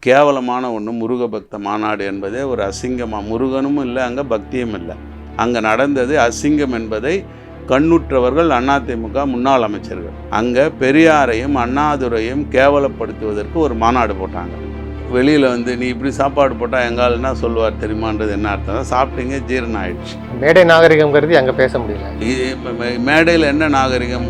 கேவலமான ஒன்று முருக பக்த மாநாடு என்பதே ஒரு அசிங்கமாக, முருகனும் இல்லை, அங்கே பக்தியும் இல்லை. அங்கே நடந்தது அசிங்கம் என்பதை கண்ணுற்றவர்கள் அதிமுக முன்னாள் அமைச்சர்கள். அங்கே பெரியாரையும் அண்ணாதுரையும் கேவலப்படுத்துவதற்கு ஒரு மாநாடு போட்டாங்க. வெளியில் வந்து நீ இப்படி சாப்பாடு போட்டால் எங்கால் என்ன சொல்லுவார் தெரியுமான்றது என்ன அர்த்தம்? சாப்பிட்டீங்க, ஜீரணம் ஆயிடுச்சு. மேடை நாகரிகம் கருதி அங்கே பேச முடியல. மேடையில் என்ன நாகரிகம்?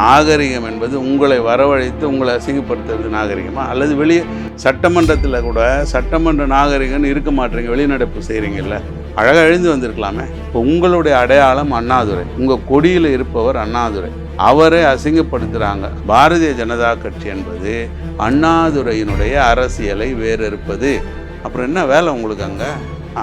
நாகரிகம் என்பது உங்களை வரவழைத்து உங்களை அசிங்கப்படுத்துறது நாகரிகமா? அல்லது வெளியே சட்டமன்றத்தில் கூட சட்டமன்ற நாகரிகம்னு இருக்க மாட்டேறீங்க, வெளிநடப்பு செய்கிறீங்கல்ல, அழகாக எழுந்து வந்திருக்கலாமே. இப்போ உங்களுடைய அடையாளம் அண்ணாதுரை, உங்கள் கொடியில் இருப்பவர் அண்ணாதுரை, அவரை அசிங்கப்படுத்துகிறாங்க. பாரதிய ஜனதா கட்சி என்பது அண்ணாதுரையினுடைய அரசியலை வேறறுப்பது. அப்புறம் என்ன வேலை உங்களுக்கு அங்கே?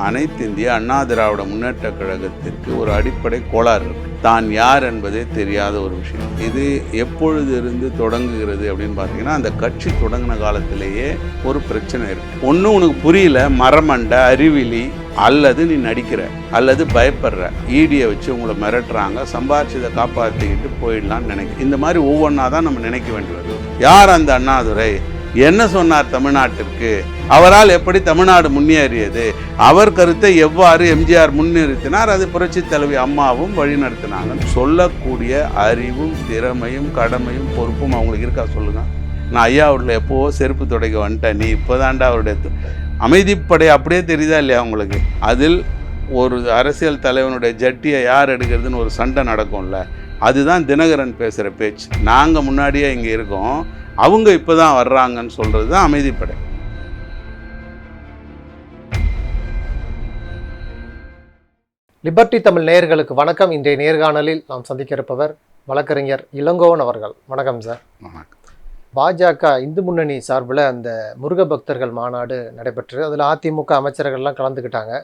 அனைத்து இந்திய அண்ணா திராவிட முன்னேற்ற கழகத்திற்கு ஒரு அடிப்படை கோளாறு இருக்குது. தான் யார் என்பதே தெரியாத ஒரு விஷயம். இது எப்பொழுது இருந்து தொடங்குகிறது அப்படின்னு பார்த்தீங்கன்னா, அந்த கட்சி தொடங்கின காலத்திலேயே ஒரு பிரச்சனை இருக்குது. ஒன்றும் உனக்கு புரியல, மரமண்ட அறிவிலி, அல்லது நீ நடிக்கிற, அல்லது பயப்படுற, ஈடியை வச்சு உங்களை மிரட்டுறாங்க, சம்பாரிச்சதை காப்பாற்றிக்கிட்டு போயிடலான்னு நினைக்க. இந்த மாதிரி ஒவ்வொன்றா தான் நம்ம நினைக்க வேண்டியது. யார் அந்த அண்ணாதுரை? என்ன சொன்னார் தமிழ்நாட்டிற்கு? அவரால் எப்படி தமிழ்நாடு முன்னேறியது? அவர் கருத்தை எவ்வாறு எம்ஜிஆர் முன்னிறுத்தினார்? அது புரட்சி தலைவி அம்மாவும் வழிநடத்தினாங்க. சொல்லக்கூடிய அறிவும் திறமையும் கடமையும் பொறுப்பும் அவங்களுக்கு இருக்கா சொல்லுங்க. நான் ஐயா வீட்டில் எப்போவோ செருப்பு துடைக்க வந்துட்டேன், நீ இப்போதாண்டா அவருடைய அமைதிப்படை அப்படியே தெரியுதா இல்லையா உங்களுக்கு? அதில் ஒரு அரசியல் தலைவனுடைய ஜட்டியை யார் எடுக்கிறதுன்னு ஒரு சண்டை நடக்கும்ல, அதுதான் தினகரன் பேசுகிற பேச்சு. நாங்கள் முன்னாடியே இங்கே இருக்கோம், அவங்க இப்போ தான் வர்றாங்கன்னு சொல்கிறது தான் அமைதிப்படை. லிபர்டி தமிழ் நேயர்களுக்கு வணக்கம். இன்றைய நேர்காணலில் நாம் சந்திக்க இருப்பவர் வழக்கறிஞர் இளங்கோவன் அவர்கள். வணக்கம் சார். வணக்கம். பாஜக இந்து முன்னணி சார்பில் அந்த முருக பக்தர்கள் மாநாடு நடைபெற்றது. அதில் அதிமுக அமைச்சர்கள்லாம் கலந்துக்கிட்டாங்க.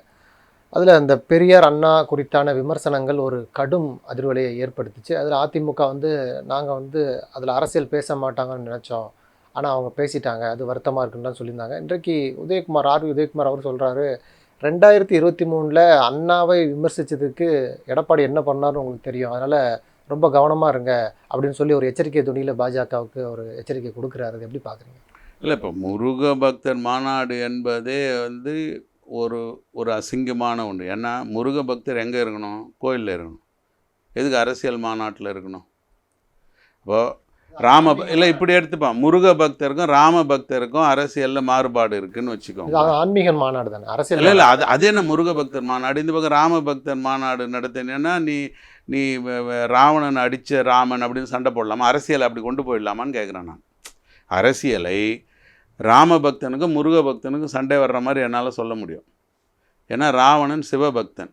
அதில் அந்த பெரியார் அண்ணா குறித்தான விமர்சனங்கள் ஒரு கடும் அதிர்வலையை ஏற்படுத்திச்சு. அதில் அதிமுக நாங்கள் அதில் அரசியல் பேச மாட்டாங்கன்னு நினச்சோம், ஆனால் அவங்க பேசிட்டாங்க, அது வருத்தமாக இருக்குன்னு சொல்லியிருந்தாங்க. இன்றைக்கு ஆர்வி உதயகுமார் அவர் சொல்கிறாரு, 2023 அண்ணாவை விமர்சித்ததுக்கு எடப்பாடி என்ன பண்ணார்னு உங்களுக்கு தெரியும், அதனால் ரொம்ப கவனமாக இருங்க அப்படின்னு சொல்லி ஒரு எச்சரிக்கை துணியில் பாஜகவுக்கு ஒரு எச்சரிக்கை கொடுக்குறாரு. அது எப்படி பார்க்குறீங்க? இல்லை, இப்போ முருக பக்தர் மாநாடு என்பதே ஒரு அசிங்கமான ஒன்று. ஏன்னா முருக பக்தர் எங்கே இருக்கணும்? கோயிலில் இருக்கணும். எதுக்கு அரசியல் மாநாட்டில் இருக்கணும்? இப்போது இல்லை இப்படி எடுத்துப்பான், முருக பக்தருக்கும் ராம பக்தருக்கும் அரசியலில் மாறுபாடு இருக்குதுன்னு வச்சுக்கோங்க. ஆன்மீக மாநாடு தானே அரசியல். இல்லை அது என்ன முருக பக்தர் மாநாடு? இந்த பக்கம் ராம பக்தர் மாநாடு நடத்தினேன்னா நீ ராவணன் அடித்த ராமன் அப்படின்னு சண்டை போடலாமா? அரசியலை அப்படி கொண்டு போயிடலாமான்னு கேட்குறேன் நான். அரசியலை ராம பக்தனுக்கும் முருக பக்தனுக்கும் சண்டை வர்ற மாதிரி என்னால் சொல்ல முடியும். ஏன்னா ராவணன் சிவபக்தன்,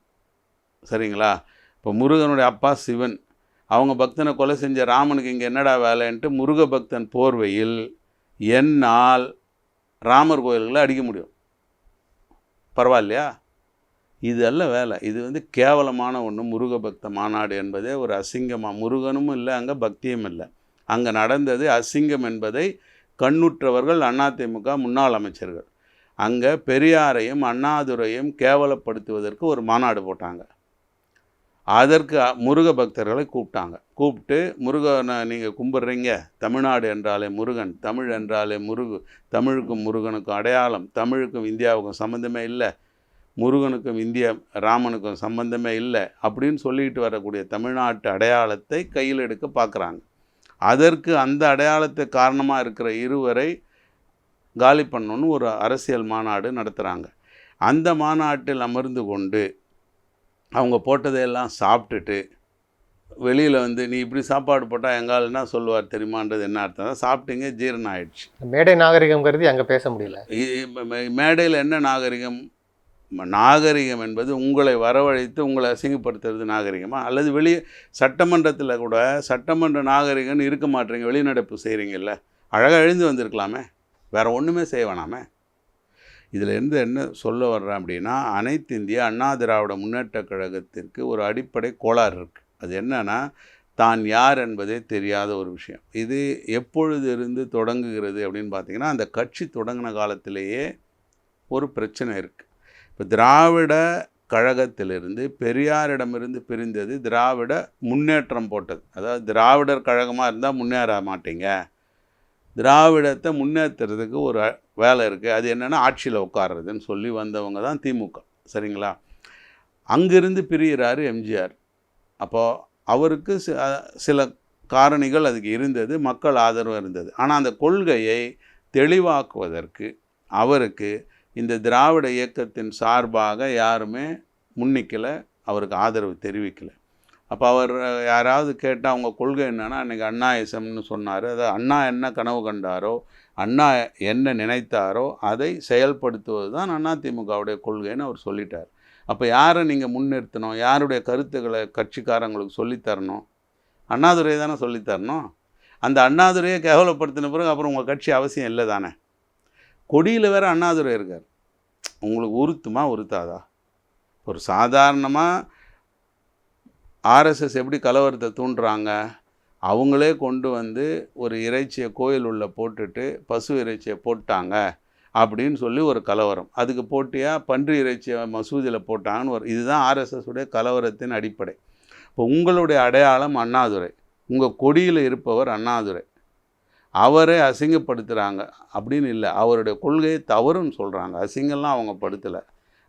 சரிங்களா? இப்போ முருகனுடைய அப்பா சிவன், அவங்க பக்தனை கொலை செஞ்ச ராமனுக்கு இங்கே என்னடா வேலைன்ட்டு முருக பக்தன் போர்வையில் என்னால் ராமர் கோயில்களை அடிக்க முடியும். பரவாயில்லையா? இது அல்ல வேலை. இது கேவலமான ஒன்று. முருக பக்த மாநாடு என்பதே ஒரு அசிங்கமாக, முருகனும் இல்லை, அங்கே பக்தியும் இல்லை. அங்கே நடந்தது அசிங்கம் என்பதை கண்ணுற்றவர்கள் அதிமுக முன்னாள் அமைச்சர்கள். அங்கே பெரியாரையும் அண்ணாதுரையும் கேவலப்படுத்துவதற்கு ஒரு மாநாடு போட்டாங்க. அதற்கு முருக பக்தர்களை கூப்பிட்டு முருகனை நீங்கள் கும்பிட்றீங்க, தமிழ்நாடு என்றாலே முருகன், தமிழ் என்றாலே தமிழுக்கும் முருகனுக்கும் அடையாளம், தமிழுக்கும் இந்தியாவுக்கும் சம்மந்தமே இல்லை, முருகனுக்கும் ராமனுக்கும் சம்பந்தமே இல்லை அப்படின்னு சொல்லிட்டு வரக்கூடிய தமிழ்நாட்டு அடையாளத்தை கையில் எடுக்க பார்க்குறாங்க. அதற்கு அந்த அடையாளத்தை காரணமாக இருக்கிற இருவரை காலி பண்ணணுன்னு ஒரு அரசியல் மாநாடு நடத்துகிறாங்க. அந்த மாநாட்டில் அமர்ந்து கொண்டு அவங்க போட்டதையெல்லாம் சாப்பிட்டுட்டு வெளியில் நீ இப்படி சாப்பாடு போட்டால் எங்கால் என்ன சொல்லுவார் தெரியுமான்றது என்ன அர்த்தம்? சாப்பிட்டீங்க, ஜீரணம் ஆயிடுச்சு. மேடை நாகரிகம் கருதி அங்கே பேச முடியல. மேடையில் என்ன நாகரிகம்? நாகரிகம் என்பது உங்களை வரவழைத்து உங்களை அசிங்கப்படுத்துறது நாகரிகமா? அல்லது வெளியே சட்டமன்றத்தில் கூட சட்டமன்ற நாகரிகம்னு இருக்க மாட்டேறீங்க, வெளிநடப்பு செய்கிறீங்கல்ல, அழகாக எழுந்து வந்திருக்கலாமே, வேறு ஒன்றுமே செய்ய வேணாமே. இதில் என்ன சொல்ல வர்றேன் அப்படின்னா, அனைத்து இந்திய அண்ணா திராவிட முன்னேற்ற கழகத்திற்கு ஒரு அடிப்படை கோளாறு இருக்குது. அது என்னன்னா, தான் யார் என்பதே தெரியாத ஒரு விஷயம். இது எப்பொழுது இருந்து தொடங்குகிறது அப்படின்னு பார்த்தீங்கன்னா, அந்த கட்சி தொடங்கின காலத்திலேயே ஒரு பிரச்சனை இருக்குது. இப்போ திராவிட கழகத்திலிருந்து பெரியாரிடமிருந்து பிரிந்தது திராவிட முன்னேற்றம் போட்டது. அதாவது திராவிடர் கழகமாக இருந்தால் முன்னேற மாட்டீங்க, திராவிடத்தை முன்னேற்றுறதுக்கு ஒரு வேலை இருக்குது. அது என்னென்னா ஆட்சியில் உட்கார்றதுன்னு சொல்லி வந்தவங்க தான் திமுக. சரிங்களா? அங்கிருந்து பிரிகிறாரு எம்ஜிஆர். அப்போது அவருக்கு சில காரணிகள் அதுக்கு இருந்தது, மக்கள் ஆதரவு இருந்தது. ஆனால் அந்த கொள்கையை தெளிவாக்குவதற்கு அவருக்கு இந்த திராவிட இயக்கத்தின் சார்பாக யாருமே முன்னிக்கலை, அவருக்கு ஆதரவு தெரிவிக்கலை. அப்போ அவர் யாராவது கேட்டால் அவங்க கொள்கை என்னென்னா, அன்றைக்கி அண்ணாயிசம்னு சொன்னார். அதாவது அண்ணா என்ன கனவு கண்டாரோ, அண்ணா என்ன நினைத்தாரோ அதை செயல்படுத்துவது தான் அதிமுகவுடைய கொள்கைன்னு அவர் சொல்லிட்டார். அப்போ யாரை நீங்கள் முன்னிறுத்தணும், யாருடைய கருத்துக்களை கட்சிக்காரங்களுக்கு சொல்லித்தரணும்? அண்ணாதுரை தானே சொல்லித்தரணும். அந்த அண்ணாதுரையை கேவலப்படுத்தின பிறகு அப்புறம் உங்கள் கட்சி அவசியம் இல்லை தானே. கொடியில் வேறு அண்ணாதுரை இருக்கார். உங்களுக்கு உறுத்துமா உறுத்தாதா? ஒரு சாதாரணமாக ஆர்எஸ்எஸ் எப்படி கலவரத்தை தூண்டுறாங்க, அவங்களே கொண்டு வந்து ஒரு இறைச்சியை கோயில் உள்ள போட்டுட்டு பசு இறைச்சியை போட்டாங்க அப்படின்னு சொல்லி ஒரு கலவரம். அதுக்கு போட்டியாக பன்றி இறைச்சியை மசூதியில் போட்டாங்கன்னு ஒரு இதுதான் ஆர்எஸ்எஸ் உடைய கலவரத்தின் அடிப்படை. இப்போ உங்களுடைய அடையாளம் அண்ணாதுரை, உங்கள் கொடியில் இருப்பவர் அண்ணாதுரை, அவரை அசிங்கப்படுத்துகிறாங்க அப்படின்னு இல்லை, அவருடைய கொள்கையை தவறுன்னு சொல்கிறாங்க. அசிங்கம்லாம் அவங்க படுத்தலை,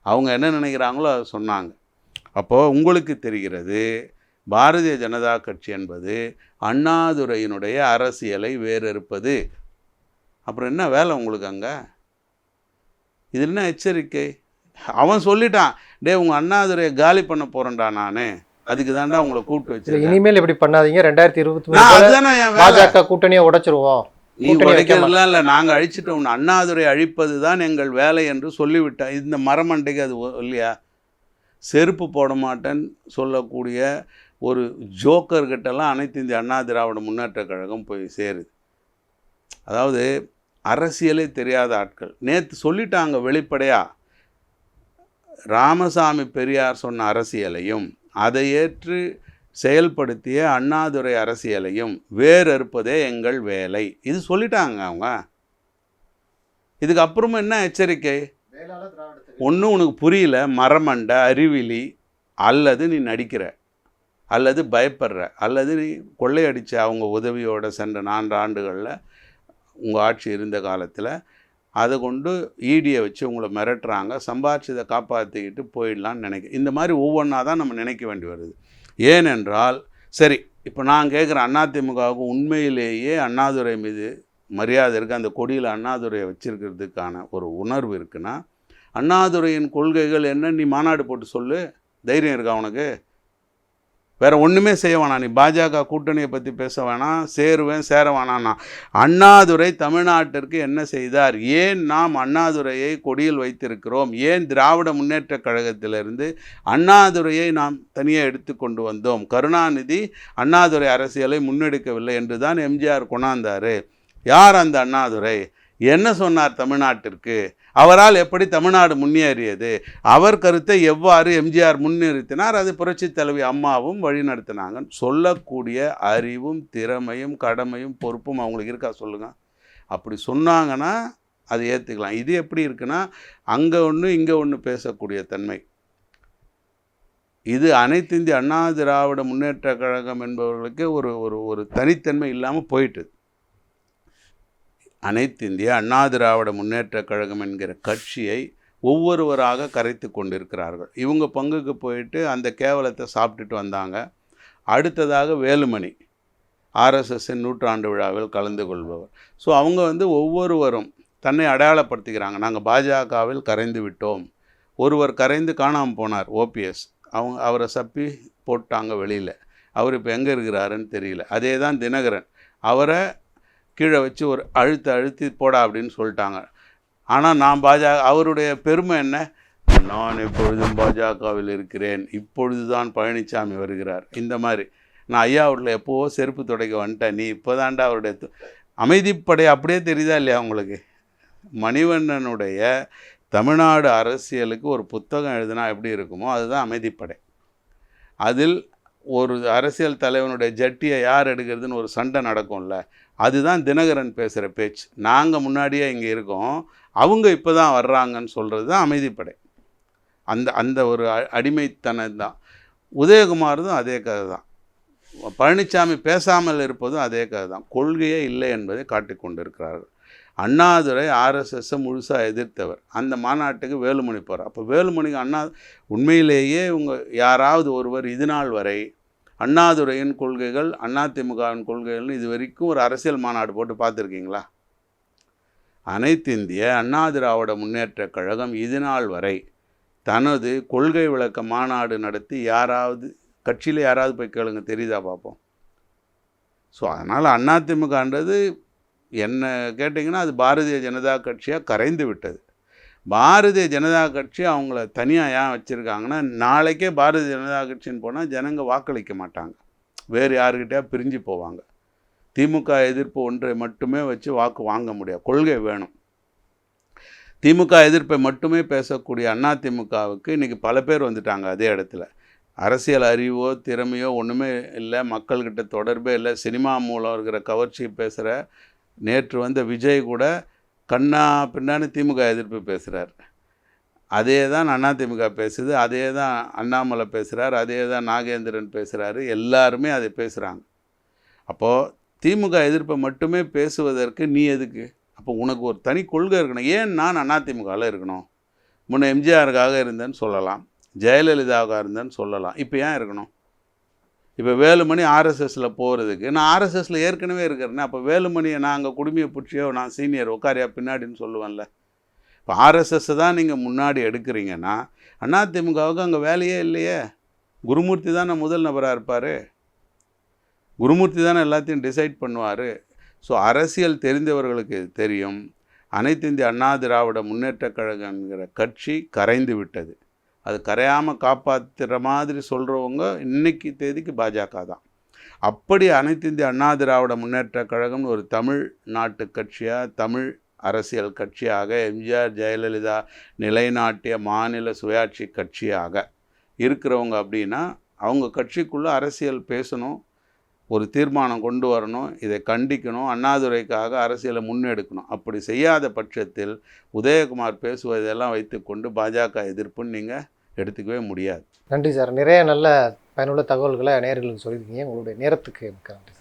அவங்க என்ன நினைக்கிறாங்களோ அதை சொன்னாங்க. அப்போது உங்களுக்கு தெரிகிறது பாரதிய ஜனதா கட்சி என்பது அண்ணாதுரையினுடைய அரசியலை வேறறுப்பது. அப்புறம் என்ன வேலை உங்களுக்கு அங்கே? இது என்ன எச்சரிக்கை? அவன் சொல்லிட்டான், டே உங்கள் அண்ணாதுரையை காலி பண்ண போகிறேன்டா நான், அதுக்கு தாண்டா உங்களை கூப்பிட்டு வச்சு. இனிமேல் இப்படி பண்ணாதீங்க, 2023 பாஜக கூட்டணியை உடைச்சிருவோம். நீ உடைக்கிறதுலாம் இல்லை, நாங்கள் அழிச்சிட்டோம், அண்ணாதுரை அழிப்பது தான் எங்கள் வேலை என்று சொல்லிவிட்டேன். இந்த மரமண்டைக்கு அது இல்லையா? செருப்பு போட மாட்டேன்னு சொல்லக்கூடிய ஒரு ஜோக்கர்கிட்டலாம் அனைத்து இந்திய அண்ணா திராவிட முன்னேற்ற கழகம் போய் சேருது. அதாவது அரசியலே தெரியாத ஆட்கள் நேற்று சொல்லிட்டாங்க வெளிப்படையாக, ராமசாமி பெரியார் சொன்ன அரசியலையும் அதை ஏற்று செயல்படுத்திய அண்ணாதுரை அரசியலையும் வேறறுப்பதே எங்கள் வேலை, இது சொல்லிட்டாங்க அவங்க. இதுக்கு அப்புறமா என்ன எச்சரிக்கை? ஒன்றும் உனக்கு புரியல, மரமண்டை, அறிவிலி, அல்லது நீ நடிக்கிற, அல்லது பயப்படுற, அல்லது நீ கொள்ளையடித்த அவங்க உதவியோடு சென்ற 4 ஆண்டுகளில் உங்கள் ஆட்சி இருந்த காலத்தில் அதை கொண்டு ஈடியை வச்சு உங்களை மிரட்டுறாங்க, சம்பாதிச்சதை காப்பாற்றிக்கிட்டு போயிடலான்னு நினைக்க. இந்த மாதிரி ஒவ்வொன்றா தான் நம்ம நினைக்க வேண்டி வருது. ஏனென்றால் சரி, இப்போ நான் கேட்குறேன், அதிமுகவுக்கு உண்மையிலேயே அண்ணாதுரை மீது மரியாதை இருக்குது, அந்த கொடியில் அண்ணாதுரையை வச்சிருக்கிறதுக்கான ஒரு உணர்வு இருக்குன்னா, அண்ணாதுரையின் கொள்கைகள் என்ன நீ மாநாடு போட்டு சொல்லு, தைரியம் இருக்கா உனக்கு? வேறு ஒன்றுமே செய்ய வேணாம், நீ பாஜக கூட்டணியை பற்றி பேச வேணாம், சேருவேன் சேர வேணான்னா. அண்ணாதுரை தமிழ்நாட்டிற்கு என்ன செய்தார்? ஏன் நாம் அண்ணாதுரையை கொடியில் வைத்திருக்கிறோம்? ஏன் திராவிட முன்னேற்ற கழகத்திலிருந்து அண்ணாதுரையை நாம் தனியாக எடுத்து கொண்டு வந்தோம்? கருணாநிதி அண்ணாதுரை அரசியலை முன்னெடுக்கவில்லை என்று தான் எம்ஜிஆர் கொண்டாந்தார். யார் அந்த அண்ணாதுரை? என்ன சொன்னார் தமிழ்நாட்டிற்கு? அவரால் எப்படி தமிழ்நாடு முன்னேறியது? அவர் கருத்தை எவ்வாறு எம்ஜிஆர் முன்னிறுத்தினார்? அது புரட்சி தலைவி அம்மாவும் வழிநடத்தினாங்கன்னு சொல்லக்கூடிய அறிவும் திறமையும் கடமையும் பொறுப்பும் அவங்களுக்கு இருக்கா சொல்லுங்கள்? அப்படி சொன்னாங்கன்னா அது ஏற்றுக்கலாம். இது எப்படி இருக்குன்னா, அங்கே ஒன்று இங்கே ஒன்று பேசக்கூடிய தன்மை. இது அனைத்து இந்திய அண்ணா திராவிட முன்னேற்ற கழகம் என்பவர்களுக்கு ஒரு ஒரு தனித்தன்மை இல்லாமல் போயிட்டு, அனைத்து இந்திய அண்ணா திராவிட முன்னேற்ற கழகம் என்கிற கட்சியை ஒவ்வொருவராக கரைத்து கொண்டிருக்கிறார்கள். இவங்க பங்குக்கு போயிட்டு அந்த கேவலத்தை சாப்பிட்டுட்டு வந்தாங்க. அடுத்ததாக வேலுமணி ஆர்எஸ்எஸ்ஸின் 100ஆண்டு விழாவில் கலந்து கொள்பவர். ஸோ அவங்க ஒவ்வொருவரும் தன்னை அடையாளப்படுத்திக்கிறாங்க. நாங்கள் பாஜகவில் கரைந்து விட்டோம். ஒருவர் கரைந்து காணாமல் போனார், ஓபிஎஸ். அவரை சப்பி போட்டாங்க வெளியில். அவர் இப்போ எங்கே இருக்கிறாருன்னு தெரியல. அதே தான் தினகரன், அவரை கீழே வச்சு ஒரு அழுத்தி போடா அப்படின்னு சொல்லிட்டாங்க. ஆனால் நான் அவருடைய பெருமை என்ன? நான் எப்பொழுதும் பாஜகவில் இருக்கிறேன், இப்பொழுது தான் பழனிசாமி வருகிறார். இந்த மாதிரி நான் ஐயா வீட்டில் எப்போவோ செருப்பு துடைக்க வந்துட்டேன், நீ இப்போ தாண்டா அவருடைய அமைதிப்படை. அப்படியே தெரியுதா இல்லையா உங்களுக்கு? மணிவண்ணனுடைய தமிழ்நாடு அரசியலுக்கு ஒரு புத்தகம் எழுதினா எப்படி இருக்குமோ அதுதான் அமைதிப்படை. அதில் ஒரு அரசியல் தலைவனுடைய ஜட்டியை யார் எடுக்கிறதுன்னு ஒரு சண்டை நடக்கும்ல, அதுதான் தினகரன் பேசுகிற பேச்சு. நாங்கள் முன்னாடியே இங்கே இருக்கோம், அவங்க இப்போ தான் வர்றாங்கன்னு சொல்கிறது தான் அமைதிப்படை. அந்த ஒரு அடிமைத்தனம் தான். உதயகுமார் தான் அதே கதை தான். பழனிசாமி பேசாமல் இருப்பதும் அதே கதை தான். கொள்கையே இல்லை என்பதை காட்டிக் கொண்டிருக்கிறார்கள். அண்ணாதுரை ஆர்எஸ்எஸ்ஸை முழுசாக எதிர்த்தவர். அந்த மாநாட்டுக்கு வேலுமணி போகிறார். அப்போ வேலுமணிக்கு உண்மையிலேயே யாராவது ஒருவர் இது நாள் வரை அண்ணாதுரையின் கொள்கைகள் அதிமுகவின் கொள்கைகள்னு இது வரைக்கும் ஒரு அரசியல் மாநாடு போட்டு பார்த்துருக்கீங்களா? அனைத்து இந்திய அண்ணா திராவிட முன்னேற்றக் கழகம் இது நாள் வரை தனது கொள்கை விளக்க மாநாடு நடத்தி கட்சியில் யாராவது போய் கேளுங்க, தெரியுதா பார்ப்போம். ஸோ அதனால் அதிமுகன்றது என்ன கேட்டிங்கன்னா அது பாரதிய ஜனதா கட்சியாக கரைந்து விட்டது. பாரதிய ஜனதா கட்சி அவங்கள தனியாக ஏன் வச்சுருக்காங்கன்னா, நாளைக்கே பாரதிய ஜனதா கட்சின்னு போனால் ஜனங்க வாக்களிக்க மாட்டாங்க, வேறு யாருக்கிட்டே பிரிஞ்சு போவாங்க. திமுக எதிர்ப்பு ஒன்றை மட்டுமே வச்சு வாக்கு வாங்க முடியாது, கொள்கை வேணும். திமுக எதிர்ப்பை மட்டுமே பேசக்கூடிய அதிமுகவுக்கு இன்றைக்கி பல பேர் வந்துட்டாங்க. அதே இடத்துல அரசியல் அறிவோ திறமையோ ஒன்றுமே இல்லை, மக்கள்கிட்ட தொடர்பே இல்லை, சினிமா மூலம் இருக்கிற கவர்ச்சி பேசுகிற நேற்று வந்த விஜய் கூட கண்ணா பின்னான்னு திமுக எதிர்ப்பு பேசுகிறார். அதே தான் அதிமுக பேசுது, அதே தான் அண்ணாமலை பேசுகிறார், அதே தான் நாகேந்திரன் பேசுகிறாரு, எல்லாருமே அதை பேசுகிறாங்க. அப்போது திமுக எதிர்ப்பை மட்டுமே பேசுவதற்கு நீ எதுக்கு? அப்போ உனக்கு ஒரு தனி கொள்கை இருக்கணும். ஏன் நான் அதிமுகவில் இருக்கணும்? முன்ன எம்ஜிஆருக்காக இருந்தேன்னு சொல்லலாம், ஜெயலலிதாவுக்காக இருந்தேன்னு சொல்லலாம், இப்போ ஏன் இருக்கணும்? இப்போ வேலுமணி ஆர்எஸ்எஸில் போகிறதுக்கு நான் ஆர்எஸ்எஸில் ஏற்கனவே இருக்கிறேன்னா, அப்போ வேலுமணியை நான் அங்கே குடுமையை பிடிச்சியோ நான் சீனியர் உட்காரியா பின்னாடின்னு சொல்லுவேன்ல. இப்போ ஆர்எஸ்எஸ்ஸை தான் நீங்கள் முன்னாடி எடுக்கிறீங்கன்னா அதிமுகவுக்கு அங்கே வேலையே இல்லையே. குருமூர்த்தி தானே முதல் நபராக இருப்பார், குருமூர்த்தி தானே எல்லாத்தையும் டிசைட் பண்ணுவார். ஸோ அரசியல் தெரிந்தவர்களுக்கு தெரியும், அனைத்து இந்திய அண்ணா திராவிட முன்னேற்றக் கழகங்கிற கட்சி கரைந்து விட்டது. அது கரையாமல் காப்பாற்றுற மாதிரி சொல்கிறவங்க இன்றைக்கி தேதிக்கு பாஜக தான். அப்படி அனைத்து இந்திய அண்ணா திராவிட முன்னேற்றக் கழகம்னு ஒரு தமிழ் நாட்டு கட்சியாக, தமிழ் அரசியல் கட்சியாக, எம்ஜிஆர் ஜெயலலிதா நிலைநாட்டிய மாநில சுயாட்சி கட்சியாக இருக்கிறவங்க அப்படின்னா அவங்க கட்சிக்குள்ளே அரசியல் பேசணும், ஒரு தீர்மானம் கொண்டு வரணும், இதை கண்டிக்கணும், அண்ணாதுரைக்காக அரசியலை முன்னெடுக்கணும். அப்படி செய்யாத பட்சத்தில் உதயகுமார் பேசுவதெல்லாம் வைத்துக்கொண்டு பாஜக எதிர்ப்புன்னு நீங்கள் எடுத்துக்கவே முடியாது. நன்றி சார். நிறைய நல்ல பயனுள்ள தகவல்களை நேயர்களுக்கு சொல்லியிருக்கீங்க. உங்களுடைய நேரத்துக்கு மிக்க நன்றி.